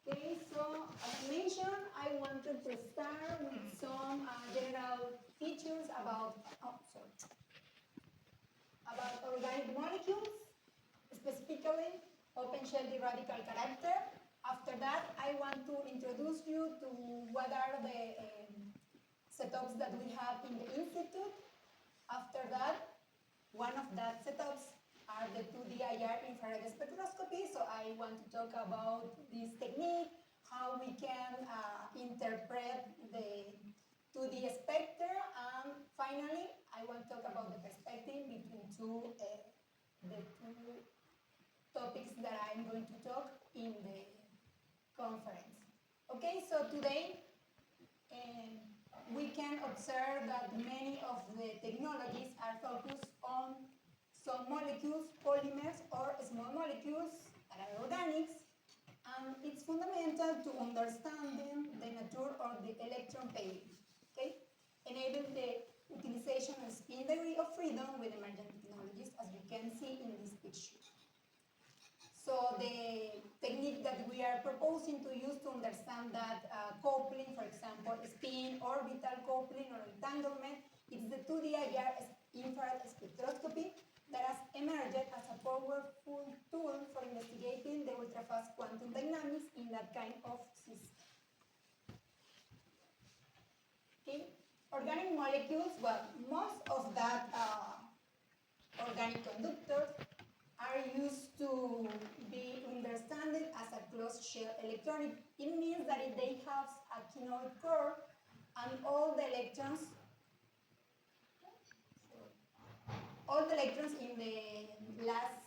Okay, so as I mentioned, I wanted to start with some general features about organic molecules, specifically open shell radical character. After that, I want to introduce you to what are the setups that we have in the institute. After that, one of that setups are the 2D IR infrared spectroscopy. So I want to talk about this technique, how we can interpret the 2D spectra, and finally, I want to talk about the perspective between the two topics that I'm going to talk in the conference. Okay, so today we can observe that many of the technologies are focused on some molecules, polymers, or small molecules that are organics, and it's fundamental to understanding the nature of the electron pair. Okay, enable the utilization of spin degree of freedom with emergent technologies, as you can see in this picture. So the technique that we are proposing to use to understand that coupling, for example, spin, orbital coupling, or entanglement, is the 2D IR infrared spectroscopy that has emerged as a powerful tool for investigating the ultrafast quantum dynamics in that kind of system. Okay, organic molecules, well, most of that organic conductors are used to be understood as a closed shell electronic. It means that if they have a quinoid core and all the electrons in the last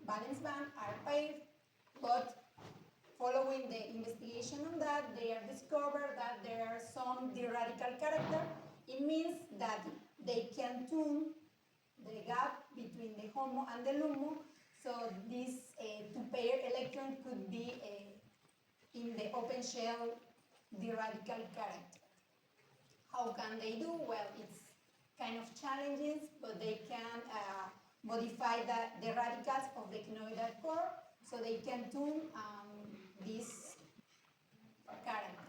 valence band are paired, but following the investigation on that, they are discovered that there are some d-radical character. It means that they can tune the gap between the HOMO and the LUMO, so this two-pair electron could be in the open shell d-radical character. How can they do? Well, it's kind of challenges, but they can modify the radicals of the quinoidal core, so they can tune this character.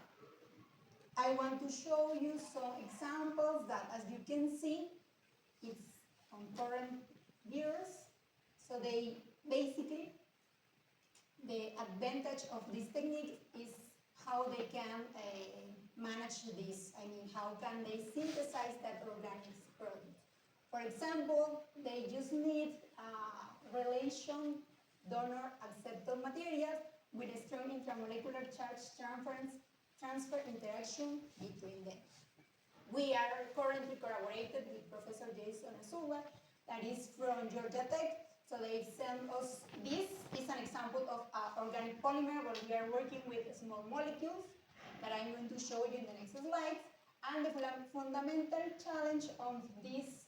I want to show you some examples that, as you can see, it's on current years. So they basically, the advantage of this technique is how they can manage this. I mean, how can they synthesize that organic product? For example, they just need relation donor-acceptor materials with a strong intramolecular charge transfer interaction between them. We are currently collaborated with Professor Jason Azula, that is from Georgia Tech. So they sent us, this is an example of organic polymer where we are working with small molecules that I'm going to show you in the next slides. And the fundamental challenge of these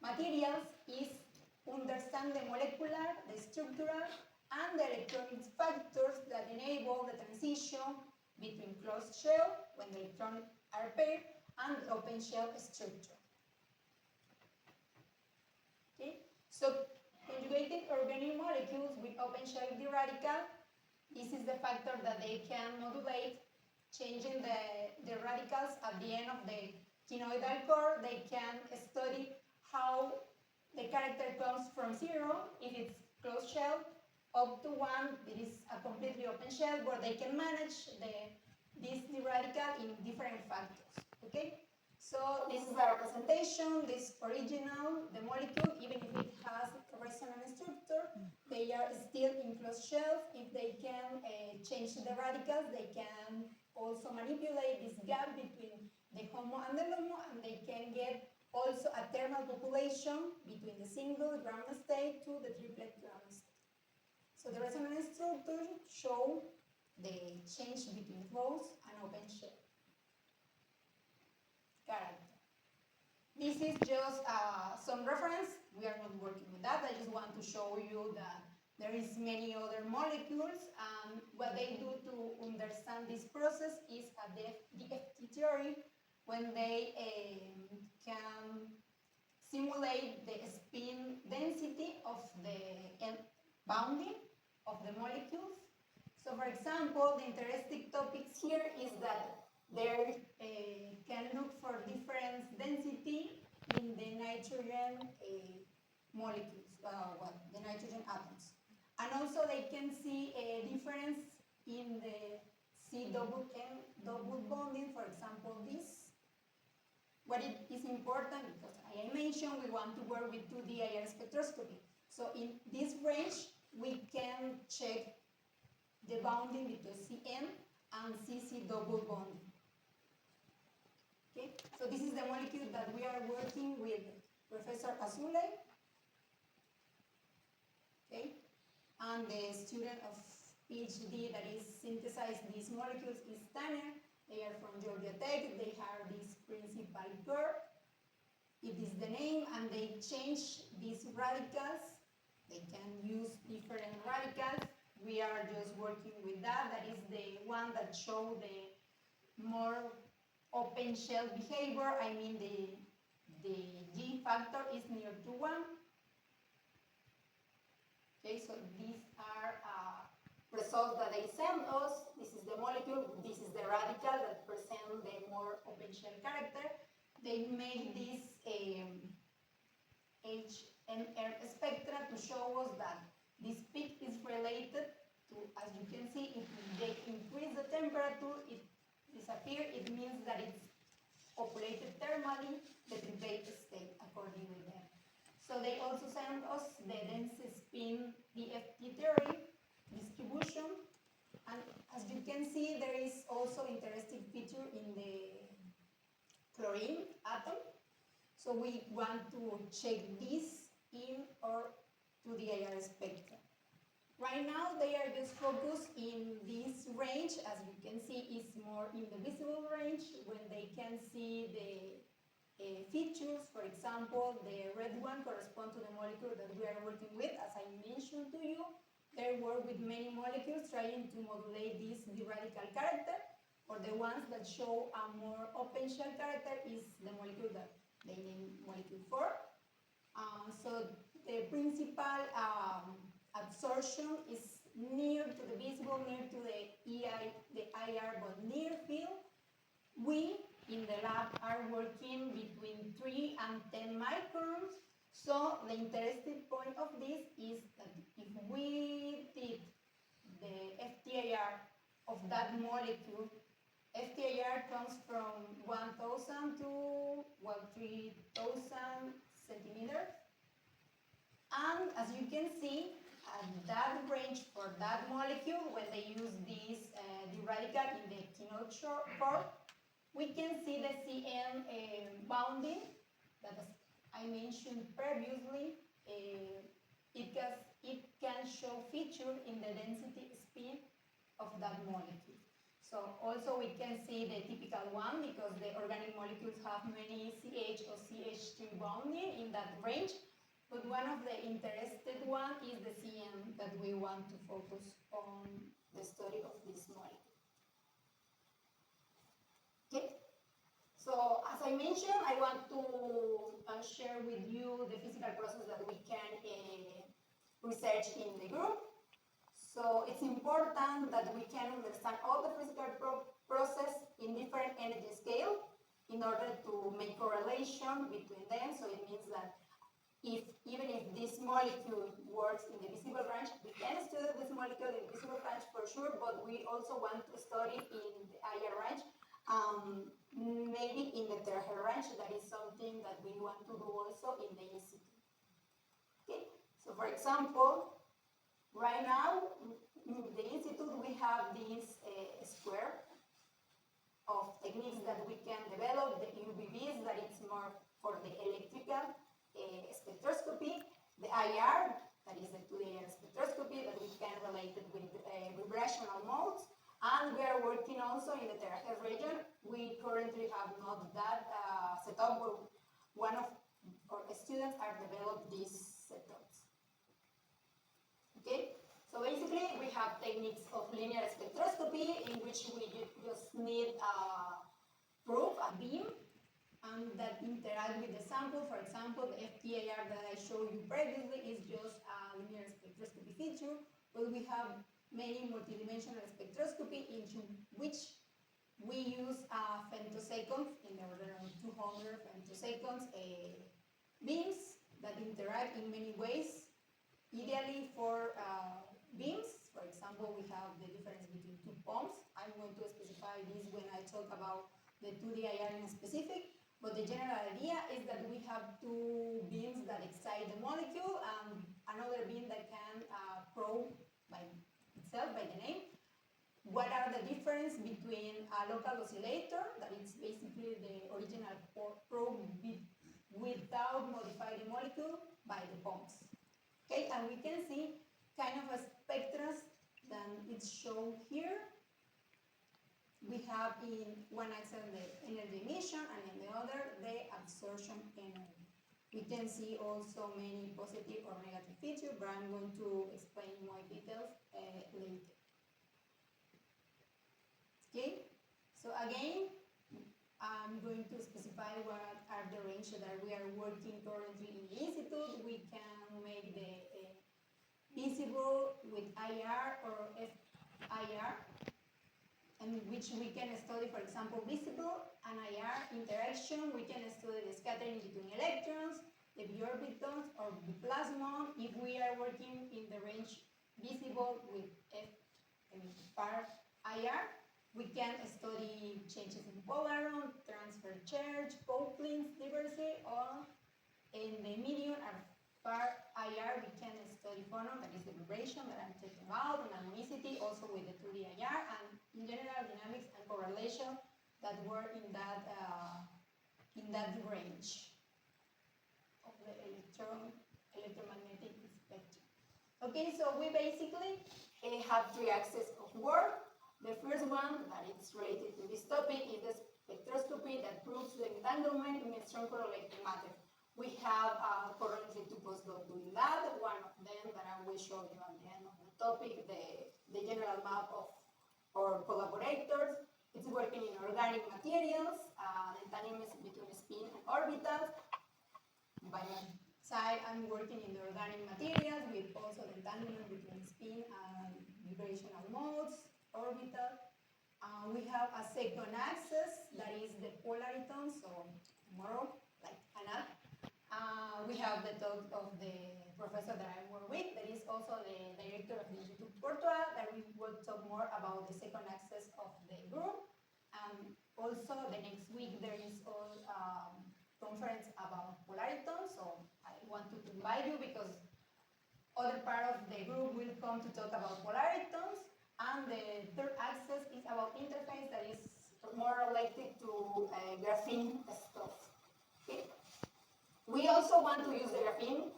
materials is understand the molecular, the structural, and the electronic factors that enable the transition between closed shell, when the electrons are paired, and open shell structure. Okay? So, conjugating organic molecules with open shell d-radical, this is the factor that they can modulate, changing the radicals at the end of the quinoidal core. They can study how the character comes from 0, if it's closed shell, up to 1, it is a completely open shell, where they can manage this d-radical in different factors. Okay? So this is a representation, this original, the molecule, even if it has a resonance structure, they are still in closed shells. If they can change the radicals, they can also manipulate this gap between the HOMO and the LUMO, and they can get also a thermal population between the single ground state to the triplet ground state. So the resonance structure show the change between closed and open shell character. This is just some reference. We are not working with that. I just want to show you that there is many other molecules, and what they do to understand this process is a DFT theory, when they can simulate the spin density of the bounding of the molecules So for example, the interesting topics here is that they can look for different density in the nitrogen molecules, the nitrogen atoms. And also they can see a difference in the C double N double bonding, for example, this. What it is important, because I mentioned we want to work with 2D IR spectroscopy. So in this range, we can check the bonding between CN and CC double bonding. Okay, so this is the molecule that we are working with Professor Azule. Okay, and the student of PhD that is synthesized these molecules is Tanner. They are from Georgia Tech. They have this principal curve. It is the name, and they change these radicals. They can use different radicals. We are just working with that. That is the one that shows the more open shell behavior. I mean the G factor is near to 1. Okay, so these are results that they send us. This is the molecule, this is the radical that present the more open shell character. They make this HMR spectra to show us that this peak is related to, as you can see, if they increase the temperature, it disappears. It means that it's operated thermally, the debate state according with them. So they also send us the dense spin DFT theory distribution, and as you can see, there is also interesting feature in the chlorine atom. So we want to check this in our 2D IR spectra. Right now, they are just focused in this range. As you can see, it's more in the visible range when they can see the features. For example, the red one corresponds to the molecule that we are working with. As I mentioned to you, they work with many molecules trying to modulate this radical character, or the ones that show a more open shell character is the molecule that they name molecule 4. So the principal absorption is near to the visible, near to the IR, but near field. We in the lab are working between 3 and 10 microns. So the interesting point of this is that if we did the FTIR of that molecule, FTIR comes from 1,000 to 3,000 centimeters. And as you can see, at that range for that molecule, when they use this radical in the keynote core, we can see the CN bounding that, as I mentioned previously, it can show feature in the density spin of that molecule. So also we can see the typical one, because the organic molecules have many CH or CH3 bonding in that range. But one of the interested one is the CN that we want to focus on the study of this molecule. Okay, so as I mentioned, I want to share with you the physical process that we can research in the group. So it's important that we can understand all the physical process in different energy scale in order to make correlation between them. So it means that even if this molecule works in the visible range, we can study this molecule in visible range for sure, but we also want to study in the IR range, maybe in the terahertz range. That is something that we want to do also in the institute. Okay, so for example, right now in the institute we have this square of techniques that we can develop. The UVBs, that it's more for the electrical spectroscopy, the IR, that is the 2D IR spectroscopy that we can relate it with vibrational modes, and we are working also in the terahertz region. We currently have not that setup, but one of our students are developed these setups. Okay, so basically we have techniques of linear spectroscopy in which we just need a probe, a beam, and that interact with the sample. For example, the FTIR that I showed you previously is just a linear spectroscopy feature, but we have many multidimensional spectroscopy into which we use femtoseconds in the order of 200 femtoseconds beams that interact in many ways. Ideally for beams, for example, we have the difference between two pumps. I'm going to specify this when I talk about the 2D IR in specific, but the general idea is that we have two beams that excite the molecule and another beam that can probe by itself, by the name. What are the difference between a local oscillator, that is basically the original probe without modifying the molecule, by the pumps. Okay, and we can see kind of a spectrum that it's shown here. We have in one axis the energy emission and in the other the absorption energy. We can see also many positive or negative features, but I'm going to explain more details later. Okay, so again, I'm going to specify what are the ranges that we are working currently in the institute. We can make the visible with IR or FIR, in which we can study, for example, visible and IR interaction. We can study the scattering between electrons, the b orbitons, or the plasmon. If we are working in the range visible with FIR, we can study changes in polaron, transfer charge, couplings, diversity, or in the medium and far IR, we can study phonon, that is the vibration that I'm talking about, and anonicity, also with the 2D IR, and in general dynamics and correlation that were in that range of the electromagnetic spectrum. Okay, so we basically have three axes of work. The first one that is related to this topic is the spectroscopy that proves the entanglement in strong correlated matter. We have currently two postdocs doing that. One of them that I will show you at the end of the topic, the general map of our collaborators. It's working in organic materials, the entanglements between spin and orbitals. By my side, I'm working in the organic materials with also the entanglement between spin and vibrational modes, orbital. We have a second axis that is the polariton, so tomorrow, like Anna. We have the talk of the professor that I work with, that is also the director of the Institut Courtois, that we will talk more about the second axis of the group. Also, the next week there is a conference about polariton, so I want to invite you because other part of the group will come to talk about polaritons. And the third axis is about interface, that is more related to graphene stuff. Okay? We also want to use the graphene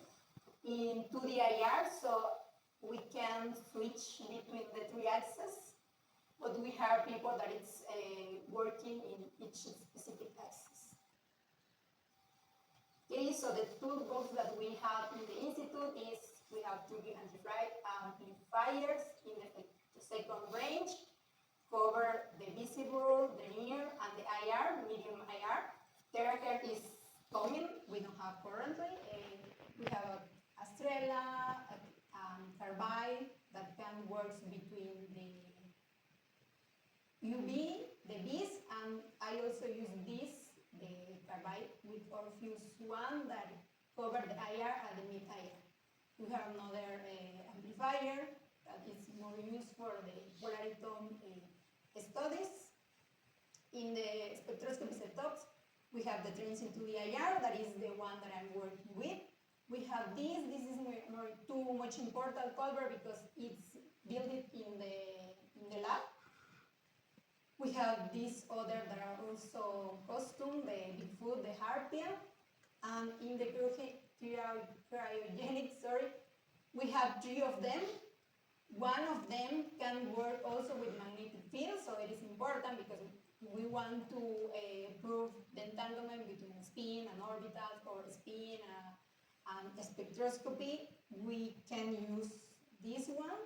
in 2D IR, so we can switch between the three axes, but we have people that it's working in each specific axis. Okay, so the toolbox that we have in the institute is we have 2D amplifiers in the second range, cover the visible, the near, and the IR, medium IR. Terahertz is coming, we don't have currently. We have a Strela, Carbide that can work between the UV, the BIS, and I also use this, the Carbide with Orpheus 1 that cover the IR and the mid-IR. We have another amplifier that is more used for the polariton studies. In the spectroscopy setups, we have the trains into the IR, that is the one that I'm working with. We have this is more too much important cover because it's built in the lab. We have these other that are also custom, the Bigfoot, the Harpia, and in the cryogenic, we have three of them. One of them can work also with magnetic fields, so it is important because we want to prove the entanglement between spin and orbitals, or spin and spectroscopy. We can use this one,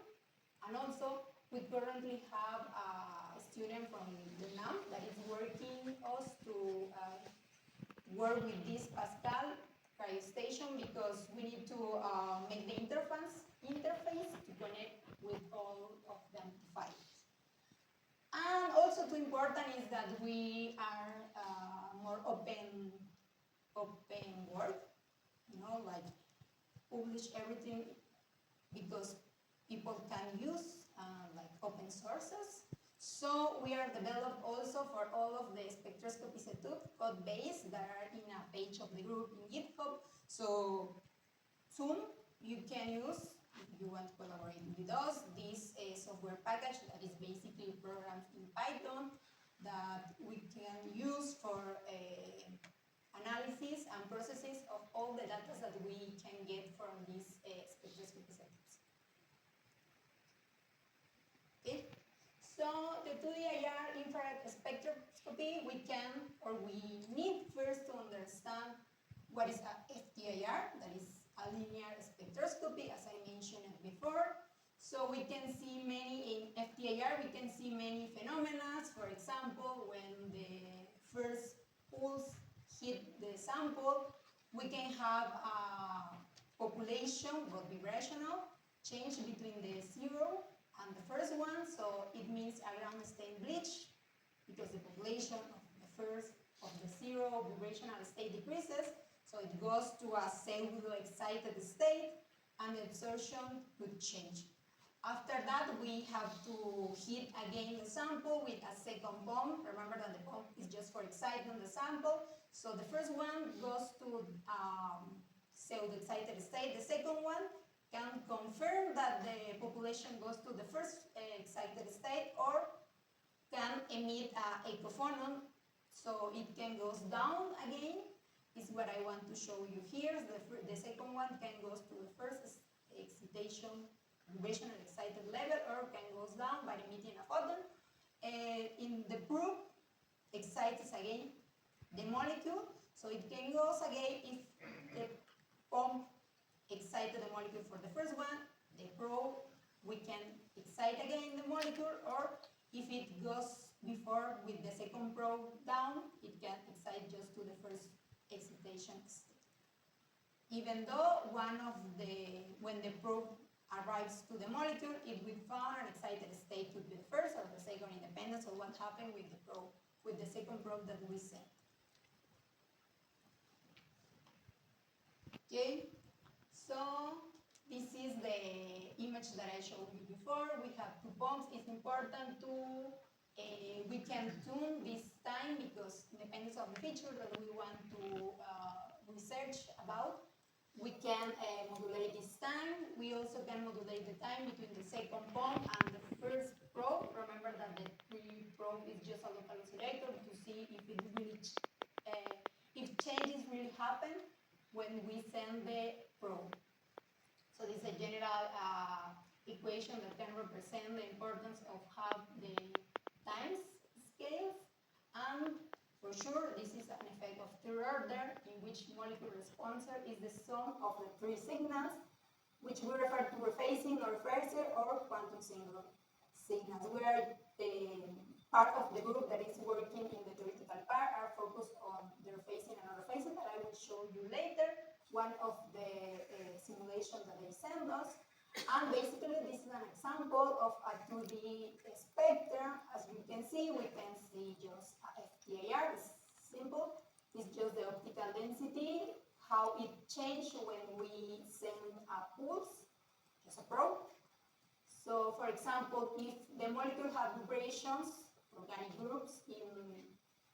and also we currently have a student from Vietnam that is working us to work with this Pascal cryostation because we need to make the interface to connect with all of important is that we are more open world, like publish everything because people can use like open sources. So we are developed also for all of the spectroscopy setup code base that are in a page of the group in GitHub. So soon you can use, if you want to collaborate with us, this software package that is basically programmed in Python that we can use for analysis and processes of all the data that we can get from these spectroscopy setups. Okay, so the 2D IR infrared spectroscopy, we need first to understand what is a FTIR, that is a linear spectroscopy, as I mentioned before. So we can see in FTIR, we can see many phenomena. For example, when the first pulse hit the sample, we can have a population, but vibrational, change between the 0 and the first one. So it means a ground state bleach, because the population of the 0 vibrational state decreases. So it goes to a pseudo-excited state, and the absorption would change. After that, we have to hit again the sample with a second pump. Remember that the pump is just for exciting the sample. So the first one goes to pseudo-excited state. The second one can confirm that the population goes to the first excited state, or can emit a ecophonon, so it can go down again. Is what I want to show you here. The second one can go to the first excitation, vibrational excited level, or can go down by emitting a photon. In the probe, excites again the molecule, so it can go again if the pump excited the molecule for the first one, the probe, we can excite again the molecule, or if it goes before with the second probe down, it can excite just to the first excitation state. Even though when the probe arrives to the molecule, it will find an excited state to be the first or the second, independent of what happened with the probe, with the second probe that we sent. Okay, so this is the image that I showed you before. We have two pumps. It's important to we can tune this time, because depends on the feature that we want to research about. We can modulate this time. We also can modulate the time between the second pump and the first probe. Remember that the pre-probe is just a local oscillator to see if it really if changes really happen when we send the probe. So this is a general equation that can represent the importance of have the times scales, and for sure this is an effect of third order, in which molecular responser is the sum of the three signals, which we refer to rephasing or Fraser or quantum signals. We are part of the group that is working in the theoretical part, are focused on the rephasing and rephasing that I will show you later, one of the simulations that they send us. And basically this is an example of a 2D spectrum. As you can see, we can see just a FTIR, it's simple. It's just the optical density, how it changes when we send a pulse, just a probe. So for example, if the molecule has vibrations, organic groups, in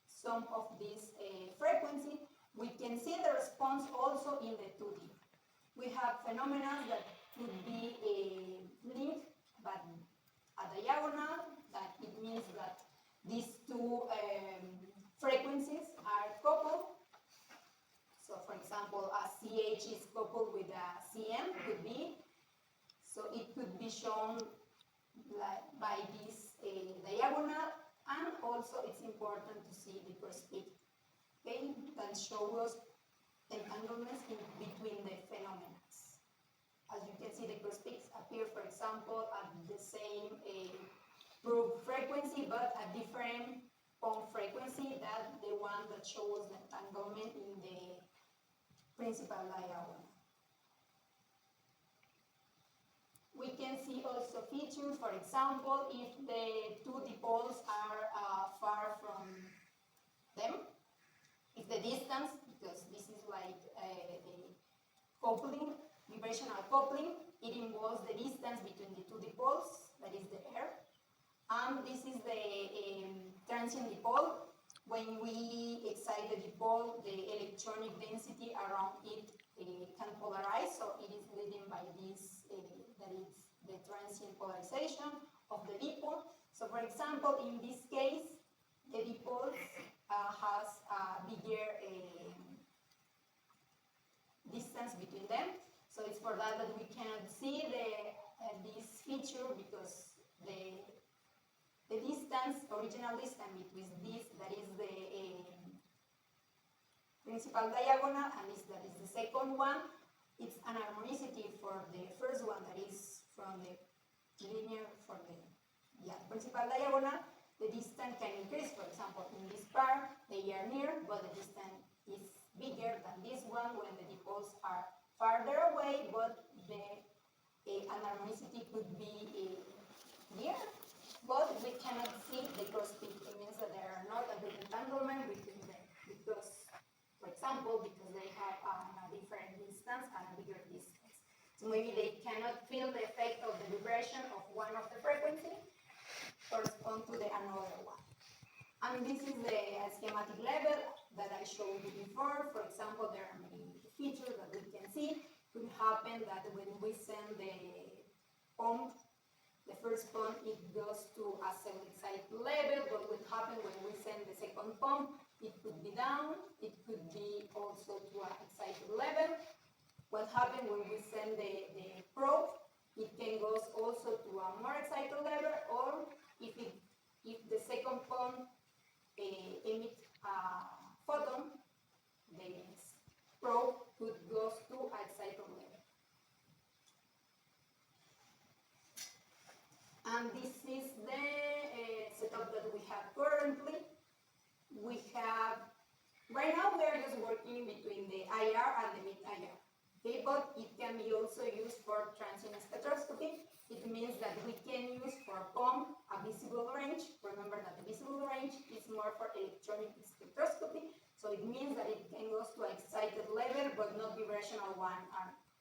some of these frequency, we can see the response also in the 2D. We have phenomena that could be linked, but a diagonal, that it means that these two frequencies are coupled. So for example, a CH is coupled with a CM, could be. So it could be shown by this diagonal, and also it's important to see the perspective, okay, that shows us entanglements in between the phenomena. As you can see, the perspectives appear, for example, at the same probe frequency, but at different pump frequency than the one that shows the entanglement in the principal diagonal. We can see also features, for example, if the two dipoles are far from them. If the distance, because this is like a coupling, vibrational coupling, it involves the distance between the two dipoles, that is the air. And this is the transient dipole. When we excite the dipole, the electronic density around it can polarize, so it is leading by this, that is the transient polarization of the dipole. So for example, in this case, the dipole has a bigger distance between them. So it's for that we cannot see this feature, because the distance, original distance between this, that is the principal diagonal, and that is the second one, it's an harmonicity for the first one, that is from the linear, for the principal diagonal. The distance can increase. For example, in this part, they are near, but the distance is bigger than this one when the dipoles are farther away, but the anharmonicity could be near, but we cannot see the cross peak. It means that there are not a good entanglement between them, because, for example, because they have a different distance and a bigger distance. So maybe they cannot feel the effect of the vibration of one of the frequency correspond to the another one. And this is the schematic level that I showed you before. For example, there are many features that we can see. It could happen that when we send the pump, the first pump, it goes to a self-excited level. What would happen when we send the second pump? It could be down. It could be also to an excited level. What happens when we send the probe? It can go also to a more excited level, or if the second pump emits a photon, the probe could go to an excited level. And this is the setup that we have currently. We have, right now we are just working between the IR and the mid-IR. Okay, but it can be also used for transient spectroscopy. It means that we can use for pump a visible range. Remember that the visible range is more for electronic spectroscopy. So it means that it can go to excited level, but not vibrational one,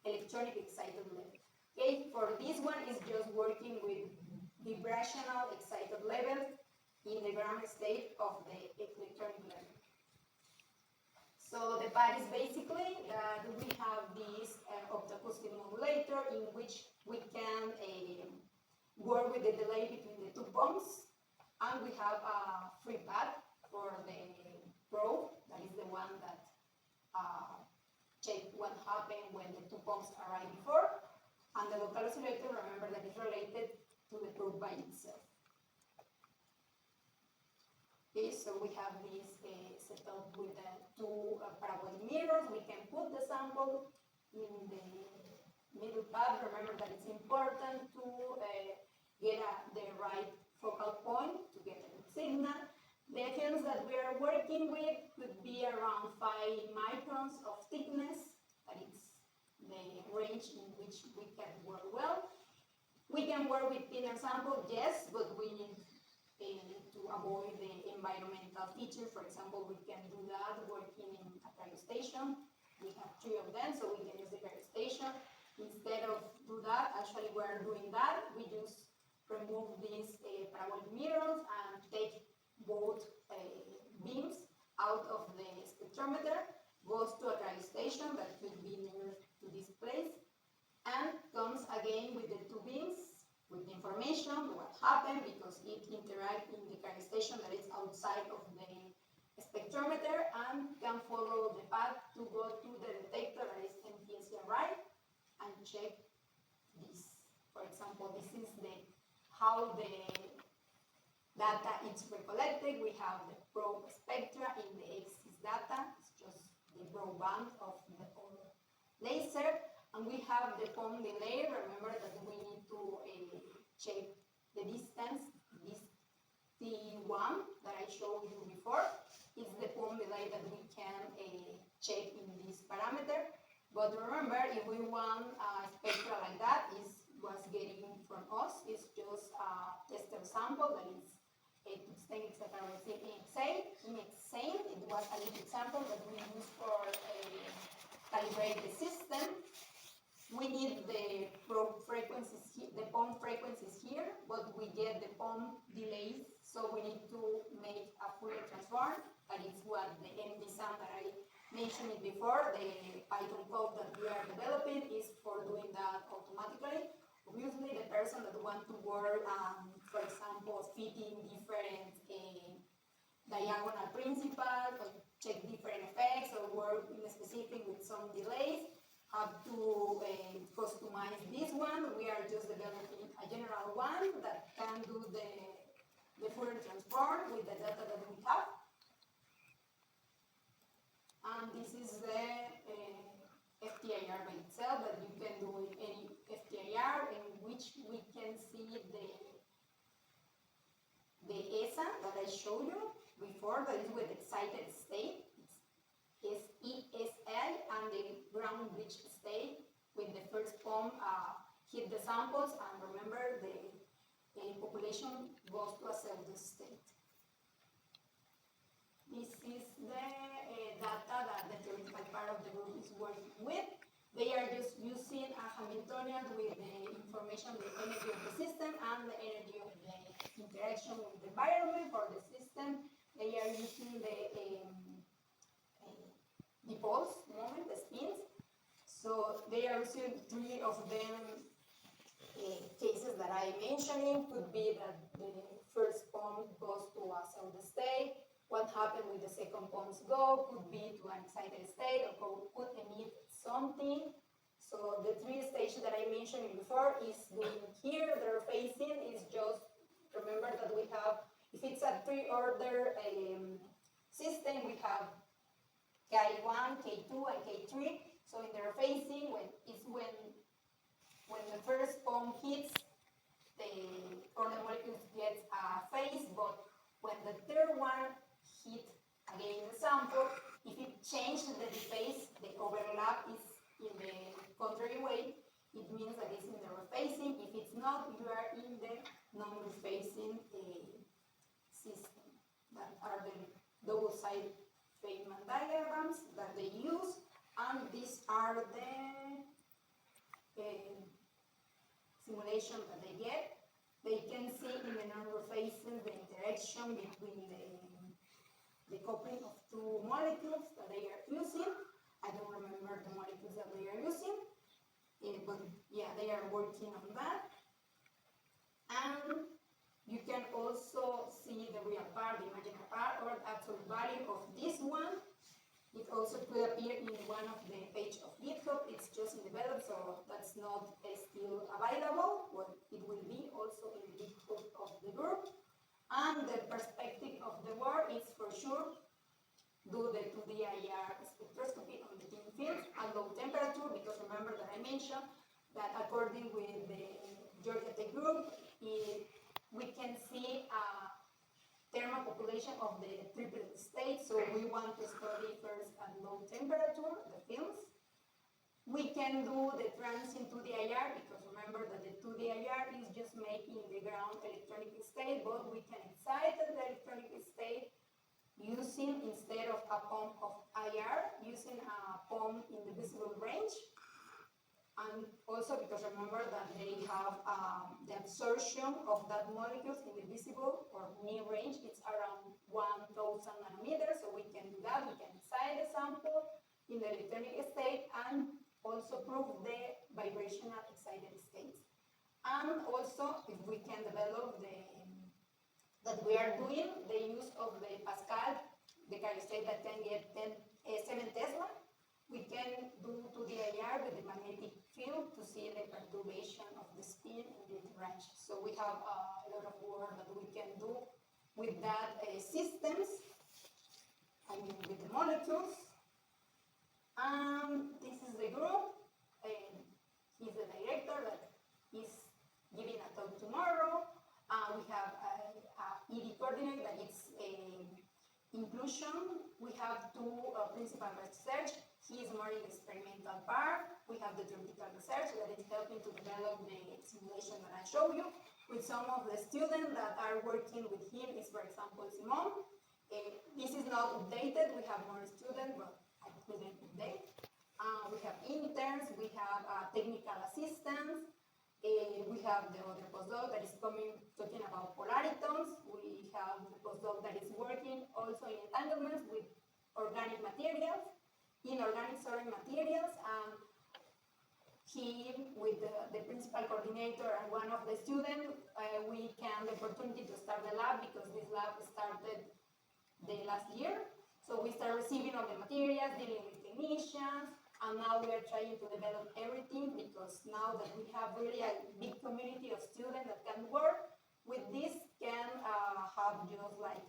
electronic excited level. Okay, for this one is just working with vibrational excited level in the ground state of the electronic level. So the part is basically that we have this optoacoustic modulator in which we can work with the delay between the two pumps, and we have a free path for the probe, that is the one that check what happened when the two pumps arrive before, and the local oscillator, remember that is related to the probe by itself. Okay, so we have this setup with two parabolic mirrors. We can put the sample in the middle path. Remember that it's important to get the right focal point to get a good signal. The films that we are working with could be around 5 microns of thickness. That is the range in which we can work well. We can work with thinner sample, yes, but we need to avoid the environmental feature. For example, we can do that working in a cryostation. We have 3 of them, so we can use the cryostation. Instead of do that, actually we are doing that. We just remove these parabolic mirrors and take both beams out of the spectrometer, goes to a cryostation that could be near to this place, and comes again with the 2 beams with the information, what happened, because it interacts in the cryostation that is outside of the spectrometer, and can follow the path to go to the detector that is MTSRI and check this. For example, this is how the data is recollected. We have the probe spectra in the axis data. It's just the broadband of the laser. And we have the pump delay. Remember that we need to check the distance. This T1 that I showed you before is the pump delay that we can check in this parameter. But remember, if we want a spectra like that, is what's getting from us is just a tester sample that is techniques that I was saying. It was a little example that we use for calibrate the system. We need the frequencies, the pump frequencies here, but we get the pump delays, so we need to make a Fourier transform. That is what the MDSUM that I mentioned it before. The Python code that we are developing is for doing that automatically. Obviously, the person that wants to work, for example, fitting different diagonal principles, or check different effects, or work in specific with some delays, have to customize this one. We are just developing a general one that can do the Fourier transform with the data that we have. And this is the FTIR by itself, that you can do any FTIR in which we can see the ESA that I showed you before, that is with excited state. It's ESA, and the ground bridge state with the first pump hit the samples, and remember the population goes to a pseudo state. This is the data that the theoretical part of the group is working with. They are just using a Hamiltonian with the information, the energy of the system and the energy of the interaction with the environment for the system. They are using the pulse moment, the spins. So they are using three of them. Cases that I mentioned could be that the first pump goes to a pseudo state. What happened with the second pump's go could be to an excited state, or could emit something. So the three stages that I mentioned before is doing here. Their phasing is just, remember that we have, if it's a three-order system, we have K1, K2, and K3. So in their phasing, when the first pump hits, the corner molecule gets a phase, but when the third one hit again the sample, if it changes the phase, the overlap is in the contrary way, it means that it's in the rephasing. If it's not, you are in the non-rephasing system. That are the double-sided Feynman diagrams that they use, and these are the simulation that they get. They can see in the non-rephasing the interaction between the coupling of two molecules that they are using. I don't remember the molecules that they are using, but yeah, they are working on that. And you can also see the real part, the imaginary part, or absolute value of this one. It also could appear in one of the page of GitHub. It's just in develop, so that's not still available. Well, it will be also in the GitHub of the group. And the perspective of the work is for sure do the 2D IR spectroscopy on the thin fields at low temperature, because remember that I mentioned that according with the Georgia Tech group, we can see a thermal population of the triplet state, so we want to study first at low temperature, the films. We can do the transient 2D IR, because remember that the 2D IR is just making the ground electronic state, but we can excite the electronic state using, instead of a pump of IR, using a pump in the visible range. And also because remember that they have the absorption of that molecules in the visible or near range, it's around 1000 nanometers, so we can do that. We can excite the sample in the electronic state and also prove the vibrational excited states. And also, if we can develop that we are doing the use of the Pascal, the cryostat that can get 7 Tesla, we can do 2D IR with the magnetic field to see the perturbation of the spin in the range. So we have a lot of work that we can do with that systems, I mean with the molecules. And this is the group, and he's the director that is giving a talk tomorrow. We have a ED coordinator that is inclusion. We have two principal research. He is more in the experimental part. We have the theoretical research that is helping to develop the simulation that I showed you. with some of the students that are working with him is, for example, Simon. This is not updated. We have more students, but I couldn't update. We have interns. We have technical assistants. We have the other postdoc that is talking about polaritons. We have the postdoc that is working also in entanglements with organic materials, inorganic solid materials, and he, with the principal coordinator and one of the students, we can the opportunity to start the lab because this lab started the last year. So we start receiving all the materials, dealing with clinicians, and now we are trying to develop everything because now that we have really a big community of students that can work with this, can have just like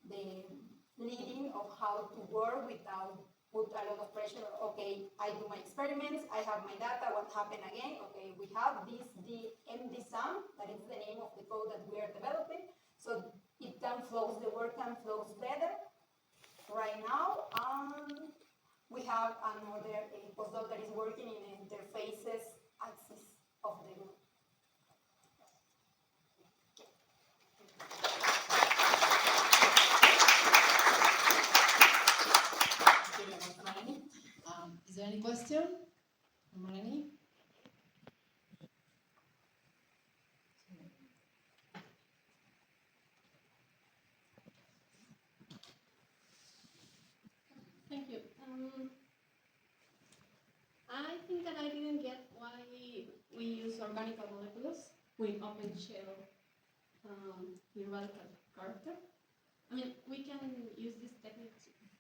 the leading of how to work without put a lot of pressure. Okay, I do my experiments, I have my data, what happened again? Okay, we have this MD-SUM, that is the name of the code that we are developing, so it can flows, the work can flows better. Right now, we have another postdoc that is working in the interfaces axis of the group. Is there any question from Marlene? Thank you. I think that I didn't get why we use organic molecules with open shell theoretical character. I mean, we can use this technique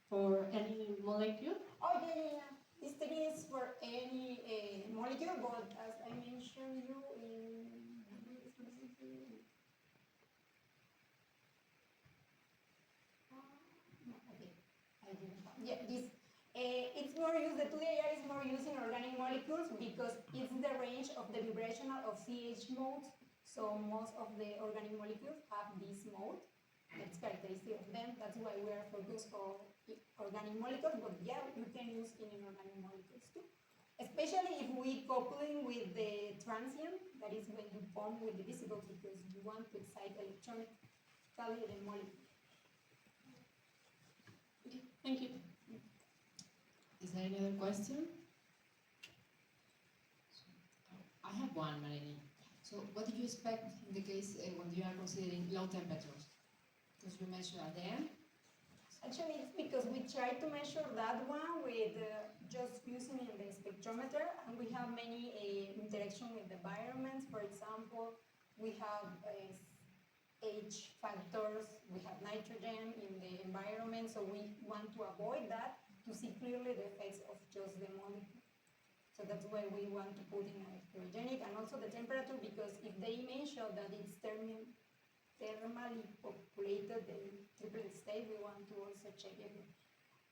for any molecule. Oh, yeah. This technique is for any molecule, but as I mentioned you in... Yeah, this it's more used, the 2DIR is more used in organic molecules because it's the range of the vibrational of CH modes. So most of the organic molecules have this mode. It's characteristic of them. That's why we are focused on organic molecules, but yeah, you can use in inorganic molecules too. Especially if we coupling with the transient, that is when you bond with the visible because you want to excite electronically the molecule. Okay, thank you. Is there any other question? I have one, Marlene. So what do you expect in the case when you are considering low temperatures? Because you mentioned ADEM. Actually, it's because we try to measure that one with just using in the spectrometer, and we have many interaction with the environments. For example, we have H factors, we have nitrogen in the environment, so we want to avoid that to see clearly the effects of just the molecule. So that's why we want to put in a heterogenic, and also the temperature, because if they mention that it's thermally populated the triplet state, we want to also check if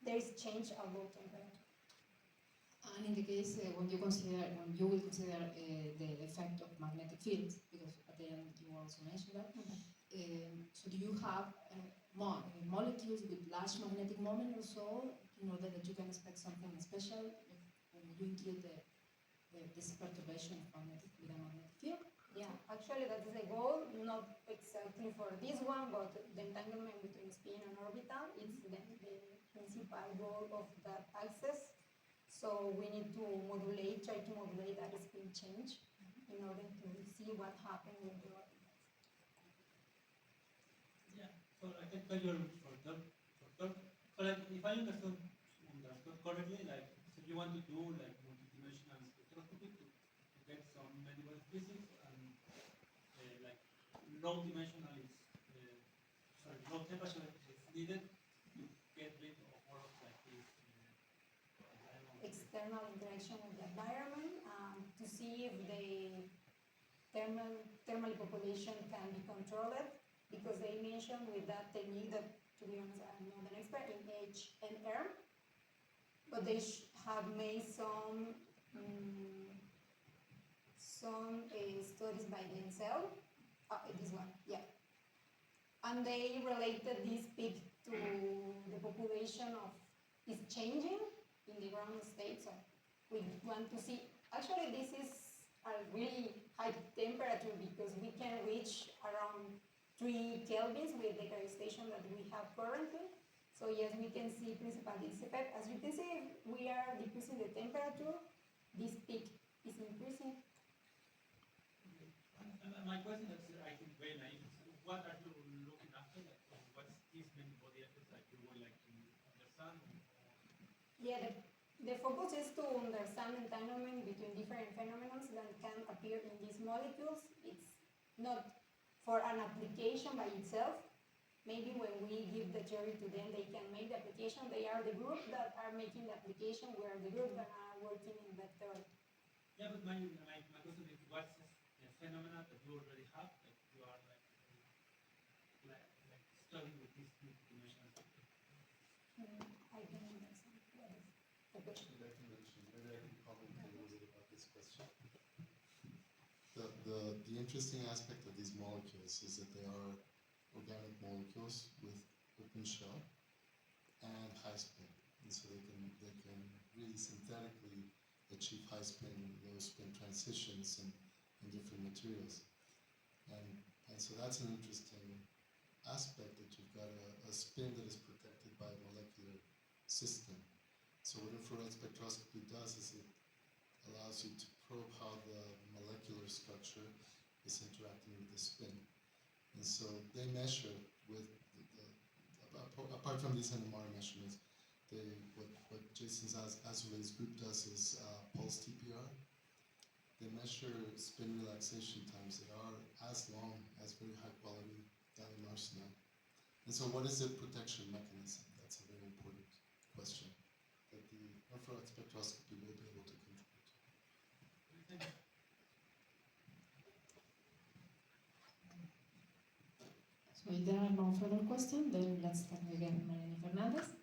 there is change about temperature. And in the case when you will consider the effect of magnetic fields, because at the end you also mentioned that. So do you have molecules with large magnetic moment or so, in order that you can expect something special when you include this perturbation with a magnetic field? Yeah, actually that's the goal, not exactly for this one, but the entanglement between spin and orbital is the principal goal of that axis. So we need to try to modulate that spin change in order to see what happens with the orbitals. Yeah, so I can tell you further. So like if I understood correctly, like so you want to do like multidimensional spectroscopy to get some medieval physics, and like low dimensional is low temperature is needed to get rid of all of like this External interaction with the environment to see if the thermal population can be controlled, because they mentioned with that technique that, to be honest, I'm not an expert in HNR, but they have made some studies by themselves. This one, yeah. And they related this peak to the population is changing in the ground state. So we want to see, actually this is a really high temperature because we can reach 3 kelvins with the crystallization that we have currently. So yes, we can see principal this effect. As you can see, we are decreasing the temperature. This peak is increasing. And my question is, I think, very naive. What are you looking after? Like, what's these many body effects that you would like to understand? Yeah, the focus is to understand entanglement between different phenomena that can appear in these molecules. It's not for an application by itself. Maybe when we give the theory to them, they can make the application. They are the group that are making the application. We are the group that are working in that theory. Yeah, but my question is, what's the phenomena that you already have that you are like studying with this multidimensional spectrum? I don't understand what is the question. Maybe I can mention, maybe I can comment a little bit about this question. The interesting aspect of these molecules is that they are organic molecules with open shell and high spin, and so they can really synthetically achieve high spin, low spin transitions in different materials, and so that's an interesting aspect, that you've got a spin that is protected by a molecular system. So what infrared spectroscopy does is it allows you to probe how the molecular structure is interacting with the spin. And so they measure with apart from these NMR measurements, what Jason Azule's group does is pulse TPR. They measure spin relaxation times that are as long as very high quality gallium arsenide. And so what is the protection mechanism? That's a very important question that the infrared spectroscopy will be able to contribute to. Thank you. So if there are no further questions, then let's start again, Mariana Fernandez.